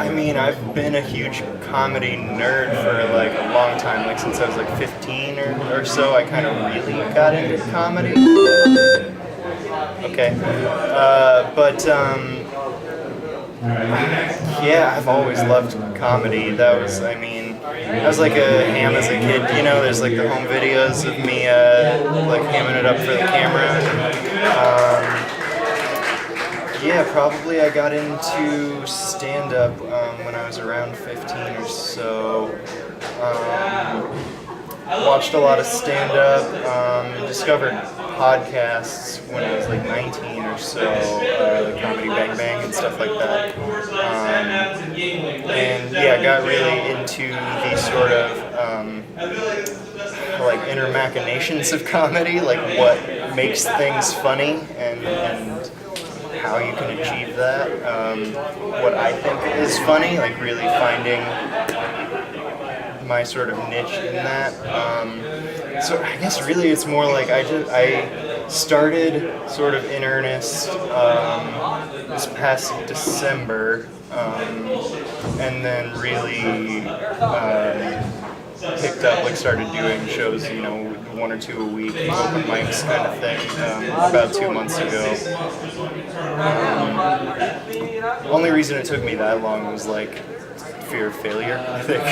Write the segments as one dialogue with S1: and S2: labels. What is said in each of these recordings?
S1: I mean, I've been a huge comedy nerd for like a long time, like since I was like 15 or so. I kind of really got into comedy. Okay. Yeah, I've always loved comedy. That was, I mean, I was like a ham as a kid, you know, there's like the home videos of me like hamming it up for the camera. Yeah, probably I got into stand-up when I was around 15 or so. Watched a lot of stand-up, discovered podcasts when I was like 19 or so, like Comedy Bang Bang and stuff like that. And yeah, got really into the sort of like inner machinations of comedy, like what makes things funny and how you can achieve that. What I think is funny, like really finding my sort of niche in that. So I guess really it's more like I started sort of in earnest this past December, and then really picked up, like started doing shows, you know, 1 or 2 a week, open mics kind of thing, about 2 months ago. Only reason it took me that long was like fear of failure, I think.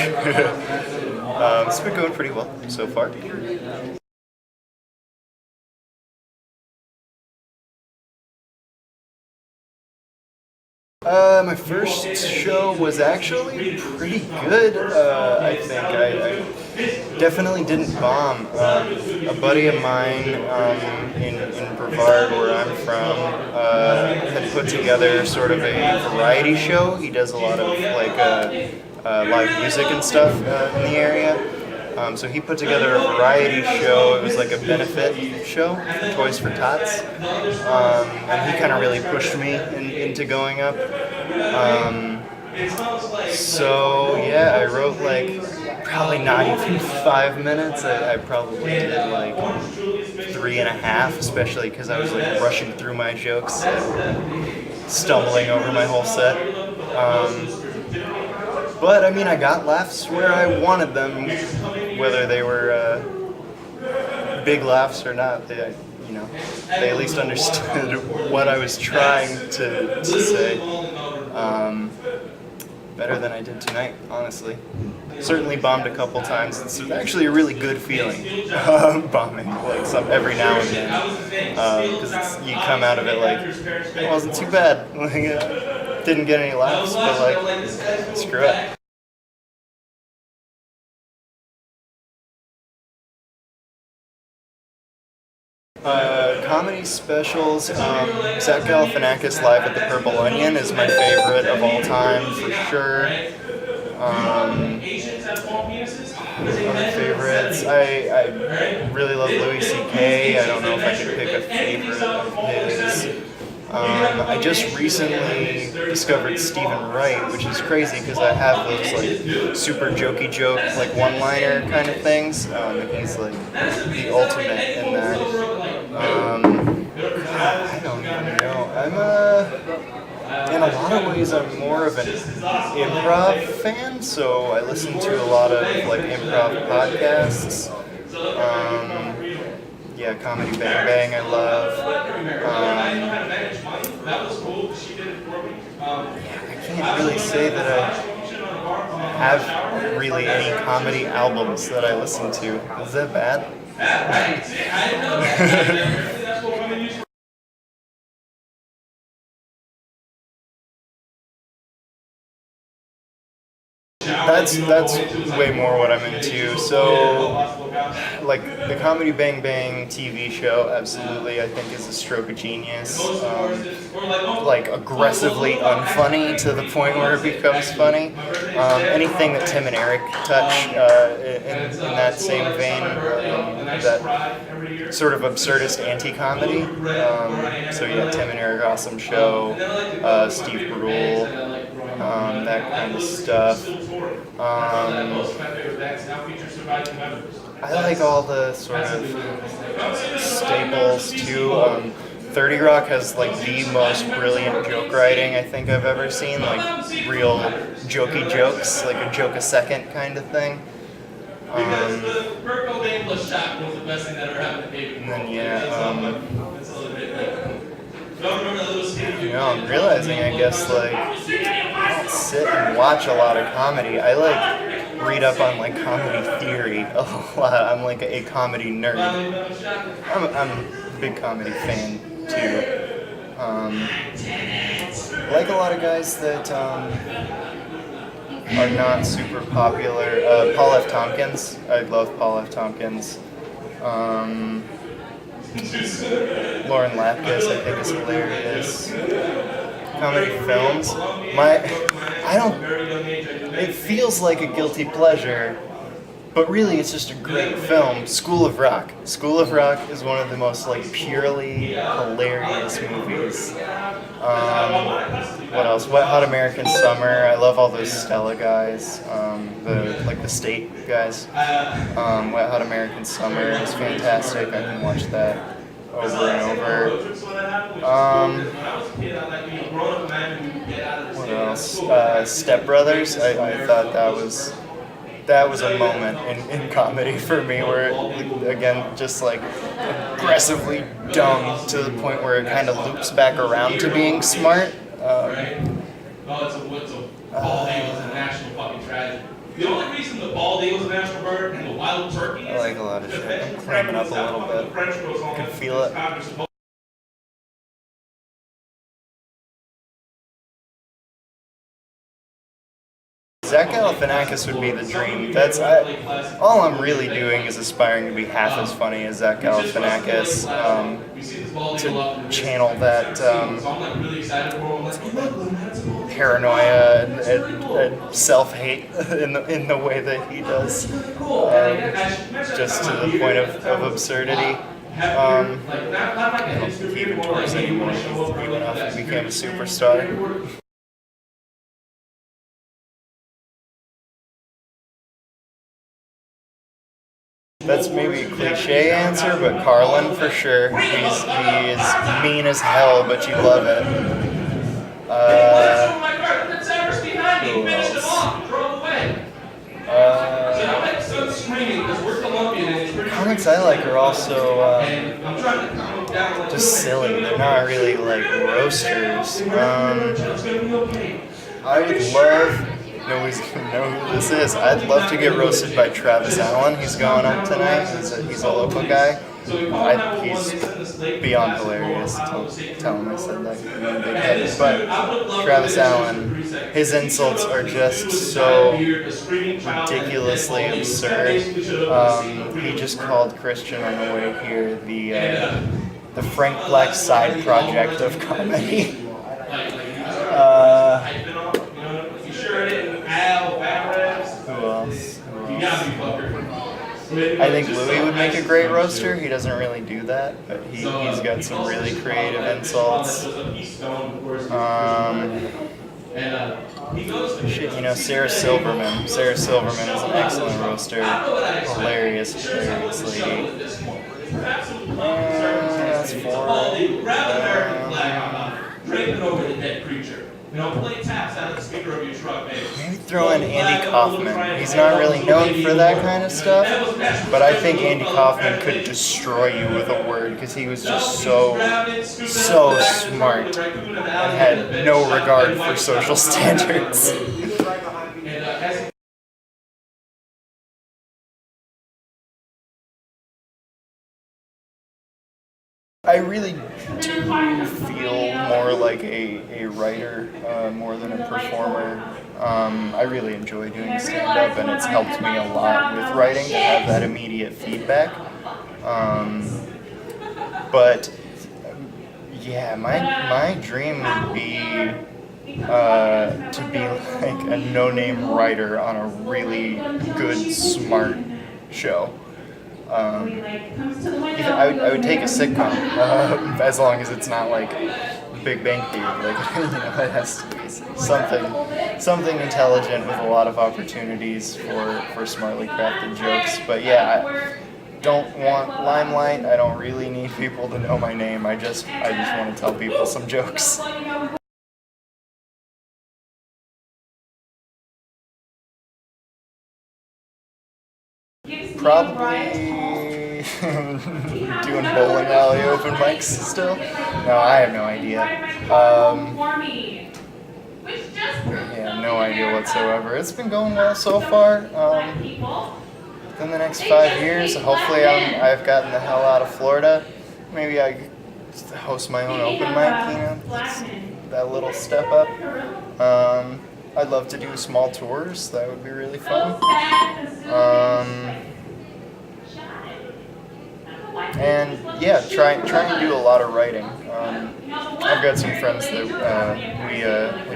S1: It's been going pretty well so far. My first show was actually pretty good, I think. I definitely didn't bomb. A buddy of mine in Brevard, where I'm from, had put together sort of a variety show. He does a lot of like live music and stuff in the area. So he put together a variety show. It was like a benefit show for Toys for Tots. And he kind of really pushed me into going up. So yeah, I wrote like probably not even 5 minutes. I probably did like 3.5, especially because I was like rushing through my jokes and stumbling over my whole set. But I mean, I got laughs where I wanted them, whether they were big laughs or not. They at least understood what I was trying to say. Better than I did tonight, honestly. Certainly bombed a couple times. It's actually a really good feeling, bombing, like every now and then, because you come out of it like, it wasn't too bad. Like, didn't get any laughs, but like, screw it. Comedy specials, Zach Galifianakis live at the Purple Onion is my favorite of all time, for sure. Other favorites, I really love Louis C.K. I don't know if I could pick a favorite of his. I just recently discovered Stephen Wright, which is crazy because I have those like super jokey joke, like one-liner kind of things, and he's like the ultimate in that. I don't even know. In a lot of ways, I'm more of an improv fan, so I listen to a lot of like improv podcasts. Yeah, Comedy Bang Bang I love. I can't really say that I have really any comedy albums that I listen to. Is that bad? That's way more what I'm into. So, like the Comedy Bang Bang TV show, absolutely, I think is a stroke of genius. Like aggressively unfunny to the point where it becomes funny. Anything that Tim and Eric touch in that same vein, that sort of absurdist anti-comedy. So yeah, Tim and Eric, awesome show. Steve Brule, that kind of stuff. I like all the sort of staples too. 30 Rock has like the most brilliant joke writing I think I've ever seen. Like real jokey jokes, like a joke a second kind of thing.
S2: Because the Kurt Cobain plus shot was the best thing that ever happened to David.
S1: And then yeah,
S2: It's a little bit like. Don't remember the little skinny dude.
S1: I'm realizing, I guess, like, I don't sit and watch a lot of comedy. I, like, read up on, like, comedy theory a lot. I'm, like, a comedy nerd. I'm a big comedy fan, too. Like a lot of guys that, are not super popular. Paul F. Tompkins. I love Paul F. Tompkins. Lauren Lapkus, I think, is hilarious. Comedy films. It feels like a guilty pleasure, but really it's just a great film. School of Rock. School of Rock is one of the most, like, purely hilarious movies. What else? Wet Hot American Summer. I love all those Stella guys. The state guys. Wet Hot American Summer is fantastic. I can watch that over and over. What else? Step Brothers. I thought that was a moment in comedy for me where it, again, just like aggressively dumb to the point where it kind of loops back around to being smart.
S2: It's a bald eagle was a national fucking tragedy. The only reason the bald eagle is a national bird and the wild turkey is
S1: I like a lot of shit. I'm clamming up a little bit. I can feel it. Zach Galifianakis would be the dream. All I'm really doing is aspiring to be half as funny as Zach Galifianakis, to channel that paranoia and self-hate in the way that he does, just to the point of absurdity. I don't think he even tours anymore. He went off and became a superstar. That's maybe a cliche answer, but Carlin for sure. He is mean as hell, but you love it. Who else? Comics I like are also just silly. They're not really like roasters. I would love. Nobody's gonna know who this is. I'd love to get roasted by Travis Allen. He's going up tonight. He's a local guy. He's beyond hilarious. Tell him I said that. But Travis Allen, his insults are just so ridiculously absurd. He just called Christian on the way here the Frank Black side project of comedy. Who else? I think Louis would make a great roaster. He doesn't really do that, but he's got some really creative insults. Sarah Silverman. Sarah Silverman is an excellent roaster. Hilarious lady. That's four. Play taps out of the speaker of your truck, maybe throw in Andy Kaufman. He's not really known for that kind of stuff, but I think Andy Kaufman could destroy you with a word because he was just so smart and had no regard for social standards. I really do feel more like a writer more than a performer. I really enjoy doing stand-up, and it's helped me a lot with writing to have that immediate feedback. But yeah, my dream would be to be like a no-name writer on a really good, smart show. I would take a sitcom as long as it's not like Big Bang Theory. Like it has to be something intelligent with a lot of opportunities for smartly crafted jokes. But yeah, I don't want limelight. I don't really need people to know my name. I just want to tell people some jokes. Probably doing bowling alley open mics still. No, I have no idea. Yeah, no idea whatsoever. It's been going well so far. Within the next 5 years, hopefully I've gotten the hell out of Florida. Maybe I could host my own open mic, you know, that little step up. I'd love to do small tours. That would be really fun. And yeah, try and do a lot of writing. I've got some friends that we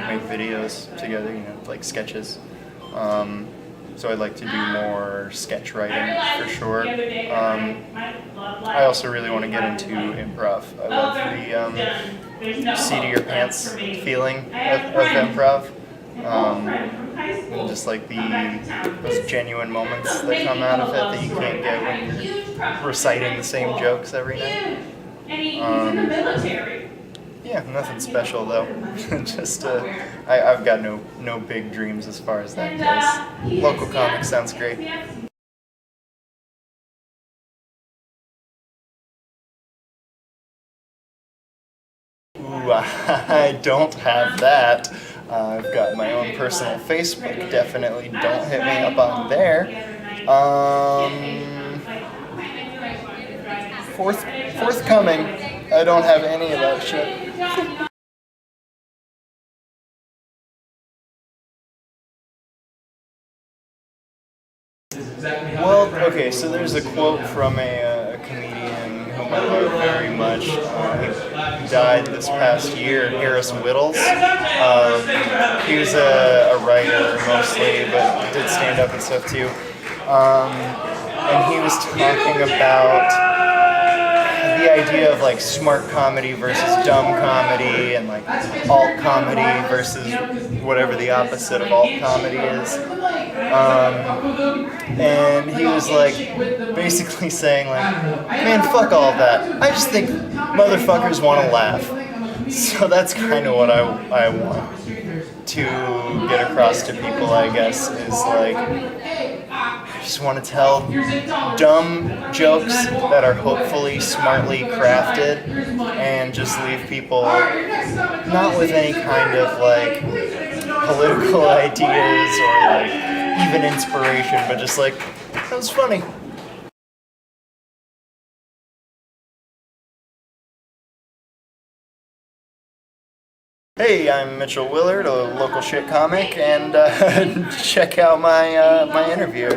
S1: make videos together, you know, like sketches. So I'd like to do more sketch writing for sure. I also really want to get into improv. I love the seat of your pants feeling of improv. And just like those genuine moments that come out of it that you can't get when you're reciting the same jokes every night. Yeah, nothing special though. Just I've got no big dreams as far as that goes. Local comics sounds great. Ooh, I don't have that. I've got my own personal Facebook. Definitely don't hit me up on there. Forthcoming. I don't have any of that shit. Well, okay, so there's a quote from a comedian whom I love very much. He died this past year, Harris Whittles. He was a writer mostly, but did stand up and stuff too. And he was talking about the idea of like smart comedy versus dumb comedy, and like alt comedy versus whatever the opposite of alt comedy is. And he was like basically saying like, man, fuck all that. I just think motherfuckers want to laugh. So that's kind of what I want to get across to people, I guess, is like, I just want to tell dumb jokes that are hopefully smartly crafted and just leave people not with any kind of like political ideas or like even inspiration, but just like, that was funny. Hey, I'm Mitchell Willard, a local shit comic, and check out my interview.